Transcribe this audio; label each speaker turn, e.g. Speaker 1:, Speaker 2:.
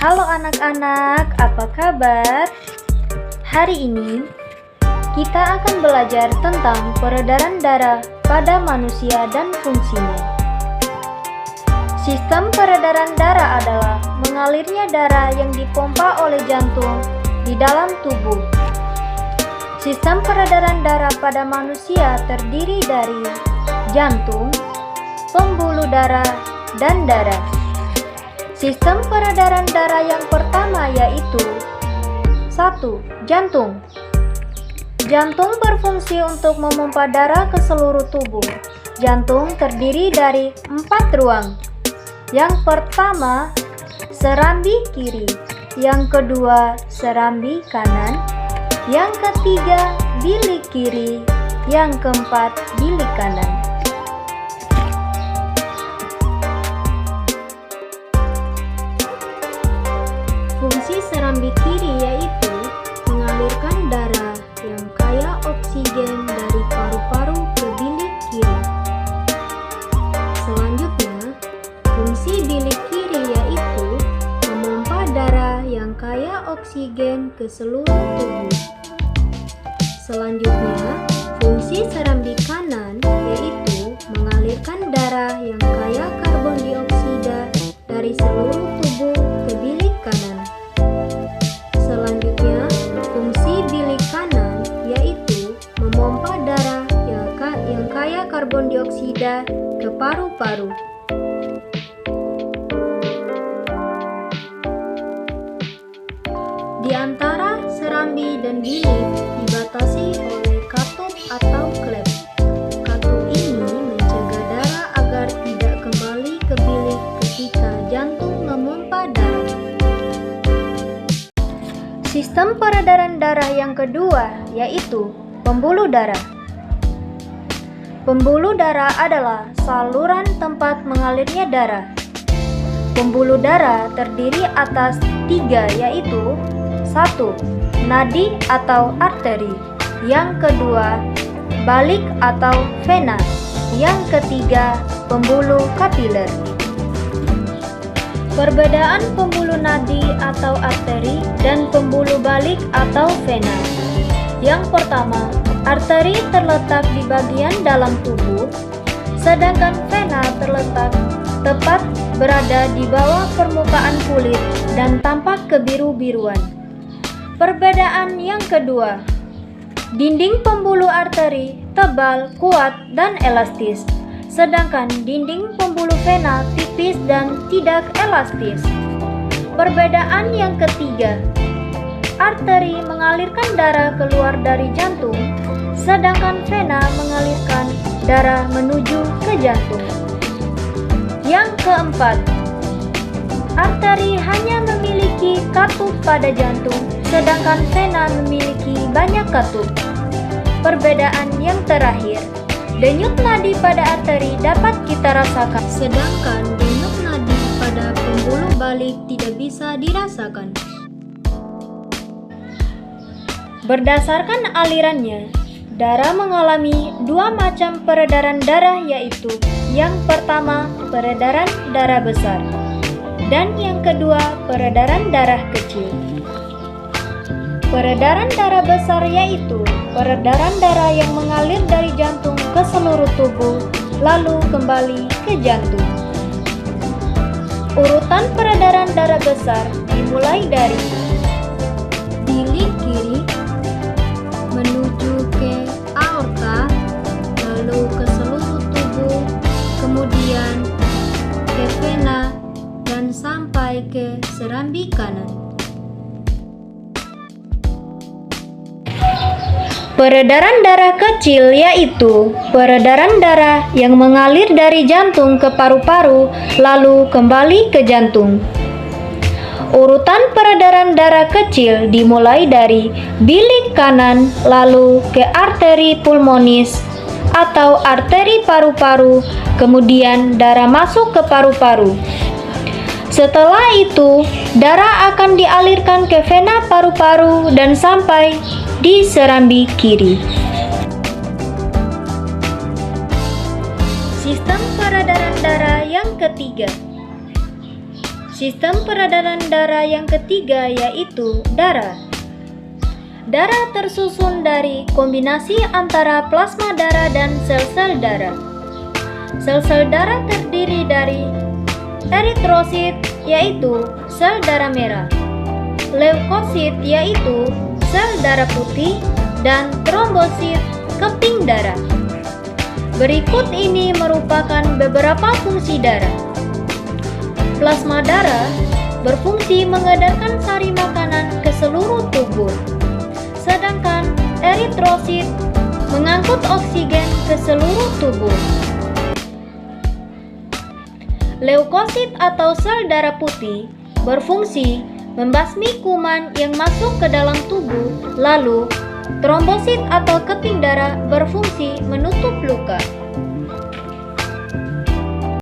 Speaker 1: Halo anak-anak, apa kabar? Hari ini kita akan belajar tentang peredaran darah pada manusia dan fungsinya. Sistem peredaran darah adalah mengalirnya darah yang dipompa oleh jantung di dalam tubuh. Sistem peredaran darah pada manusia terdiri dari jantung, pembuluh darah, dan darah. Sistem peredaran darah yang pertama yaitu 1. Jantung. Jantung berfungsi untuk memompa darah ke seluruh tubuh. Jantung terdiri dari 4 ruang. Yang pertama, serambi kiri. Yang kedua, serambi kanan. Yang ketiga, bilik kiri. Yang keempat, bilik kanan. Fungsi serambi kiri yaitu mengalirkan darah yang kaya oksigen dari paru-paru ke bilik kiri. Selanjutnya, fungsi bilik kiri yaitu memompa darah yang kaya oksigen ke seluruh tubuh. Selanjutnya, fungsi serambi kanan yaitu mengalirkan darah yang kaya karbon dioksida dari seluruh tubuh ke bilik kanan. Selanjutnya, fungsi bilik kanan yaitu memompa darah yang kaya karbon dioksida ke paru-paru. Di antara serambi dan bilik dibatasi oleh katup atau klep. Katup ini mencegah darah agar tidak kembali ke bilik ketika jantung memompa darah. Sistem peredaran darah yang kedua yaitu pembuluh darah. Pembuluh darah adalah saluran tempat mengalirnya darah. Pembuluh darah terdiri atas 3 yaitu 1. Nadi atau arteri. Yang kedua, balik atau vena. Yang ketiga, pembuluh kapiler. Perbedaan pembuluh nadi atau arteri dan pembuluh balik atau vena. Yang pertama, arteri terletak di bagian dalam tubuh, sedangkan vena terletak tepat berada di bawah permukaan kulit dan tampak kebiru-biruan. Perbedaan yang kedua, dinding pembuluh arteri tebal, kuat, dan elastis, sedangkan dinding pembuluh vena tipis dan tidak elastis. Perbedaan yang ketiga, arteri mengalirkan darah keluar dari jantung, sedangkan vena mengalirkan darah menuju ke jantung. Yang keempat, arteri hanya memiliki katup pada jantung, sedangkan vena memiliki banyak katup. Perbedaan yang terakhir, denyut nadi pada arteri dapat kita rasakan, sedangkan denyut nadi pada pembuluh balik tidak bisa dirasakan. Berdasarkan alirannya, darah mengalami 2 macam peredaran darah yaitu yang pertama peredaran darah besar dan yang kedua peredaran darah kecil. Peredaran darah besar yaitu peredaran darah yang mengalir dari jantung ke seluruh tubuh lalu kembali ke jantung. Urutan peredaran darah besar dimulai dari bilik kiri menuju ke aorta, lalu ke seluruh tubuh, kemudian ke vena dan sampai ke serambi kanan. Peredaran darah kecil yaitu peredaran darah yang mengalir dari jantung ke paru-paru lalu kembali ke jantung. Urutan peredaran darah kecil dimulai dari bilik kanan lalu ke arteri pulmonis atau arteri paru-paru, kemudian darah masuk ke paru-paru. Setelah itu, darah akan dialirkan ke vena paru-paru dan sampai di serambi kiri. Sistem peredaran darah yang ketiga. Sistem peredaran darah yang ketiga yaitu darah. Darah tersusun dari kombinasi antara plasma darah dan sel-sel darah. Sel-sel darah terdiri dari eritrosit, yaitu sel darah merah, leukosit, yaitu sel darah putih, dan trombosit, keping darah. Berikut ini merupakan beberapa fungsi darah. Plasma darah berfungsi mengedarkan sari makanan ke seluruh tubuh, sedangkan eritrosit mengangkut oksigen ke seluruh tubuh. Leukosit atau sel darah putih berfungsi membasmi kuman yang masuk ke dalam tubuh, lalu trombosit atau keping darah berfungsi